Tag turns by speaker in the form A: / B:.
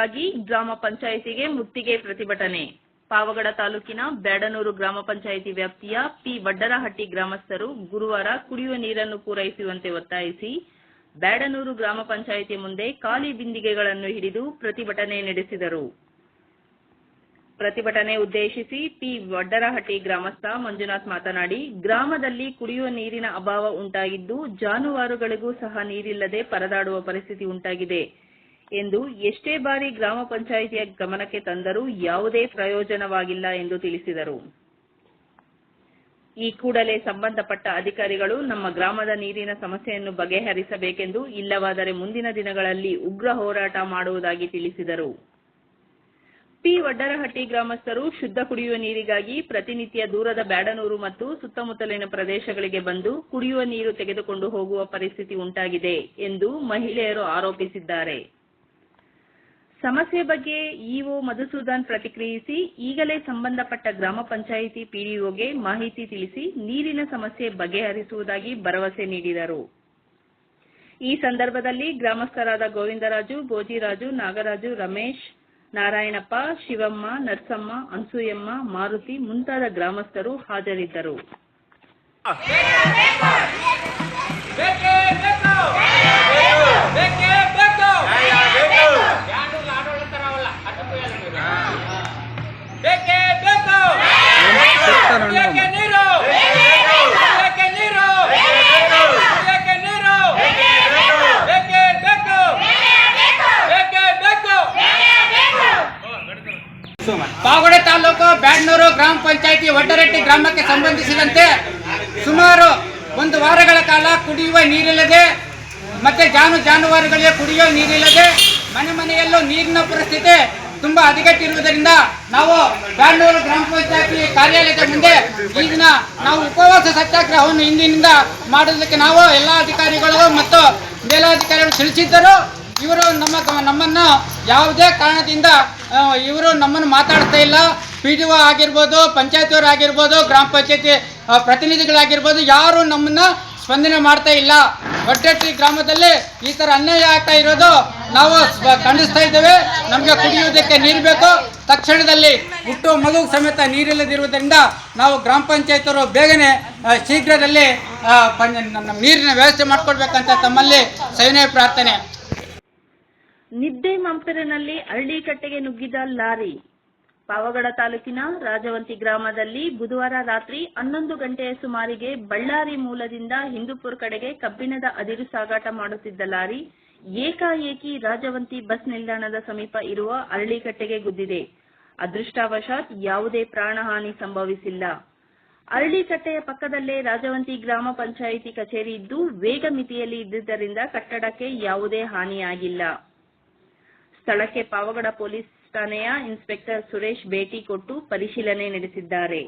A: ನೀರಿಗಾಗಿ ಗ್ರಾಮ ಪಂಚಾಯಿತಿಗೆ ಮುತ್ತಿಗೆ ಪ್ರತಿಭಟನೆ. ಪಾವಗಡ ತಾಲೂಕಿನ ಬ್ಯಾಡನೂರು ಗ್ರಾಮ ಪಂಚಾಯಿತಿ ವ್ಯಾಪ್ತಿಯ ಪಿ. ವಡ್ಡರಹಟ್ಟಿ ಗ್ರಾಮಸ್ಥರು ಗುರುವಾರ ಕುಡಿಯುವ ನೀರನ್ನು ಪೂರೈಸುವಂತೆ ಒತ್ತಾಯಿಸಿ ಬ್ಯಾಡನೂರು ಗ್ರಾಮ ಪಂಚಾಯಿತಿ ಮುಂದೆ ಖಾಲಿ ಬಿಂದಿಗೆಗಳನ್ನು ಹಿಡಿದು ಪ್ರತಿಭಟನೆ ನಡೆಸಿದರು. ಪ್ರತಿಭಟನೆ ಉದ್ದೇಶಿಸಿ ಪಿ. ವಡ್ಡರಹಟ್ಟಿ ಗ್ರಾಮಸ್ಥ ಮಂಜುನಾಥ್ ಮಾತನಾಡಿ, ಗ್ರಾಮದಲ್ಲಿ ಕುಡಿಯುವ ನೀರಿನ ಅಭಾವ ಉಂಟಾಗಿದ್ದು ಜಾನುವಾರುಗಳಿಗೂ ಸಹ ನೀರಿಲ್ಲದೆ ಪರದಾಡುವ ಪರಿಸ್ಥಿತಿ ಉಂಟಾಗಿದೆ ಎಂದು ಎಷ್ಟೇ ಬಾರಿ ಗ್ರಾಮ ಪಂಚಾಯಿತಿಯ ಗಮನಕ್ಕೆ ತಂದರೂ ಯಾವುದೇ ಪ್ರಯೋಜನವಾಗಿಲ್ಲ ಎಂದು ತಿಳಿಸಿದರು. ಈ ಕೂಡಲೇ ಸಂಬಂಧಪಟ್ಟ ಅಧಿಕಾರಿಗಳು ನಮ್ಮ ಗ್ರಾಮದ ನೀರಿನ ಸಮಸ್ಯೆಯನ್ನು ಬಗೆಹರಿಸಬೇಕೆಂದು, ಇಲ್ಲವಾದರೆ ಮುಂದಿನ ದಿನಗಳಲ್ಲಿ ಉಗ್ರ ಹೋರಾಟ ಮಾಡುವುದಾಗಿ ತಿಳಿಸಿದರು. ಪಿ. ವಡ್ಡರಹಟ್ಟಿ ಗ್ರಾಮಸ್ಥರು ಶುದ್ಧ ಕುಡಿಯುವ ನೀರಿಗಾಗಿ ಪ್ರತಿನಿತ್ಯ ದೂರದ ಬ್ಯಾಡನೂರು ಮತ್ತು ಸುತ್ತಮುತ್ತಲಿನ ಪ್ರದೇಶಗಳಿಗೆ ಬಂದು ಕುಡಿಯುವ ನೀರು ತೆಗೆದುಕೊಂಡು ಹೋಗುವ ಪರಿಸ್ಥಿತಿ ಉಂಟಾಗಿದೆ ಎಂದು ಮಹಿಳೆಯರು ಆರೋಪಿಸಿದ್ದಾರೆ. ಸಮಸ್ಯೆ ಬಗ್ಗೆ ಇಒ ಮಧುಸೂದನ್ ಪ್ರತಿಕ್ರಿಯಿಸಿ, ಈಗಲೇ ಸಂಬಂಧಪಟ್ಟ ಗ್ರಾಮ ಪಂಚಾಯಿತಿ ಪಿಡಿಒಗೆ ಮಾಹಿತಿ ತಿಳಿಸಿ ನೀರಿನ ಸಮಸ್ಯೆ ಬಗೆಹರಿಸುವುದಾಗಿ ಭರವಸೆ ನೀಡಿದರು. ಈ ಸಂದರ್ಭದಲ್ಲಿ ಗ್ರಾಮಸ್ಥರಾದ ಗೋವಿಂದರಾಜು, ಬೋಜಿರಾಜು, ನಾಗರಾಜು, ರಮೇಶ್, ನಾರಾಯಣಪ್ಪ, ಶಿವಮ್ಮ, ನರ್ಸಮ್ಮ, ಅನ್ಸೂಯಮ್ಮ, ಮಾರುತಿ ಮುಂತಾದ ಗ್ರಾಮಸ್ಥರು ಹಾಜರಿದ್ದರು.
B: ಪಾವಗಡ ತಾಲೂಕು ಬ್ಯಾಡನೂರು ಗ್ರಾಮ ಪಂಚಾಯಿತಿ ವಡ್ಡರಹಟ್ಟಿ ಗ್ರಾಮಕ್ಕೆ ಸಂಬಂಧಿಸಿದಂತೆ ಸುಮಾರು ಒಂದು ವಾರಗಳ ಕಾಲ ಕುಡಿಯುವ ನೀರಿಲ್ಲದೆ ಮತ್ತೆ ಜಾನುವಾರುಗಳಿಗೆ ಕುಡಿಯುವ ನೀರಿಲ್ಲದೆ ಮನೆಯಲ್ಲೂ ನೀರಿನ ಪರಿಸ್ಥಿತಿ ತುಂಬಾ ಹದಗೆಟ್ಟಿರುವುದರಿಂದ ನಾವು ಬ್ಯಾಡನೂರು ಗ್ರಾಮ ಪಂಚಾಯಿತಿ ಕಾರ್ಯಾಲಯದ ಮುಂದೆ ಈ ದಿನ ನಾವು ಉಪವಾಸ ಸತ್ಯಾಗ್ರಹವನ್ನು ಇಂದಿನಿಂದ ಮಾಡೋದಕ್ಕೆ ನಾವು ಎಲ್ಲ ಅಧಿಕಾರಿಗಳು ಮತ್ತು ಮೇಲಾಧಿಕಾರಿಗಳು ತಿಳಿಸಿದ್ದರು. ಇವರು ನಮ್ಮನ್ನು ಯಾವುದೇ ಕಾರಣದಿಂದ ಇವರು ನಮ್ಮನ್ನು ಮಾತಾಡ್ತಾ ಇಲ್ಲ. ಪಿಡಿಒ ಆಗಿರ್ಬೋದು, ಪಂಚಾಯತಿಯವರು ಆಗಿರ್ಬೋದು, ಗ್ರಾಮ ಪಂಚಾಯತಿ ಪ್ರತಿನಿಧಿಗಳಾಗಿರ್ಬೋದು, ಯಾರು ನಮ್ಮನ್ನು ಸ್ಪಂದನೆ ಮಾಡ್ತಾ ಇಲ್ಲ. ವಡ್ಡರಹಟ್ಟಿ ಗ್ರಾಮದಲ್ಲಿ ಈ ಥರ ಅನ್ಯಾಯ ಆಗ್ತಾ ಇರೋದು ನಾವು ಖಂಡಿಸ್ತಾ ಇದ್ದೇವೆ. ನಮಗೆ ಕುಡಿಯುವುದಕ್ಕೆ ನೀರು ಬೇಕು. ತಕ್ಷಣದಲ್ಲಿ ಹುಟ್ಟುವ ಮಗು ಸಮೇತ ನೀರಿಲ್ಲದಿರುವುದರಿಂದ ನಾವು ಗ್ರಾಮ ಪಂಚಾಯತಿಯವರು ಬೇಗನೆ ಶೀಘ್ರದಲ್ಲಿ ನೀರಿನ ವ್ಯವಸ್ಥೆ ಮಾಡಿಕೊಡ್ಬೇಕಂತ ತಮ್ಮಲ್ಲಿ ಸವಿನಯ ಪ್ರಾರ್ಥನೆ.
A: ನಿದ್ದೆ ಮಂಪರಿನಲ್ಲಿ ಅರಳಿಕಟ್ಟೆಗೆ ನುಗ್ಗಿದ ಲಾರಿ. ಪಾವಗಡ ತಾಲೂಕಿನ ರಾಜವಂತಿ ಗ್ರಾಮದಲ್ಲಿ ಬುಧವಾರ ರಾತ್ರಿ 11 ಗಂಟೆಯ ಸುಮಾರಿಗೆ ಬಳ್ಳಾರಿ ಮೂಲದಿಂದ ಹಿಂದೂಪುರ ಕಡೆಗೆ ಕಬ್ಬಿಣದ ಅದಿರು ಸಾಗಾಟ ಮಾಡುತ್ತಿದ್ದ ಲಾರಿ ಏಕಾಏಕಿ ರಾಜವಂತಿ ಬಸ್ ನಿಲ್ದಾಣದ ಸಮೀಪ ಇರುವ ಅರಳಿಕಟ್ಟೆಗೆ ಗುದ್ದಿದೆ. ಅದೃಷ್ಟವಶಾತ್ ಯಾವುದೇ ಪ್ರಾಣಹಾನಿ ಸಂಭವಿಸಿಲ್ಲ. ಅರಳಿಕಟ್ಟೆಯ ಪಕ್ಕದಲ್ಲೇ ರಾಜವಂತಿ ಗ್ರಾಮ ಪಂಚಾಯಿತಿ ಕಚೇರಿ ಇದ್ದು ವೇಗ ಮಿತಿಯಲ್ಲಿ ಇದ್ದುದರಿಂದ ಕಟ್ಟಡಕ್ಕೆ ಯಾವುದೇ ಹಾನಿಯಾಗಿಲ್ಲ. ಸ್ಥಳಕ್ಕೆ ಪಾವಗಡ ಪೊಲೀಸ್ ಠಾಣೆಯ ಇನ್ಸ್ಪೆಕ್ಟರ್ ಸುರೇಶ್ ಭೇಟಿ ಕೊಟ್ಟು ಪರಿಶೀಲನೆ ನಡೆಸಿದ್ದಾರೆ.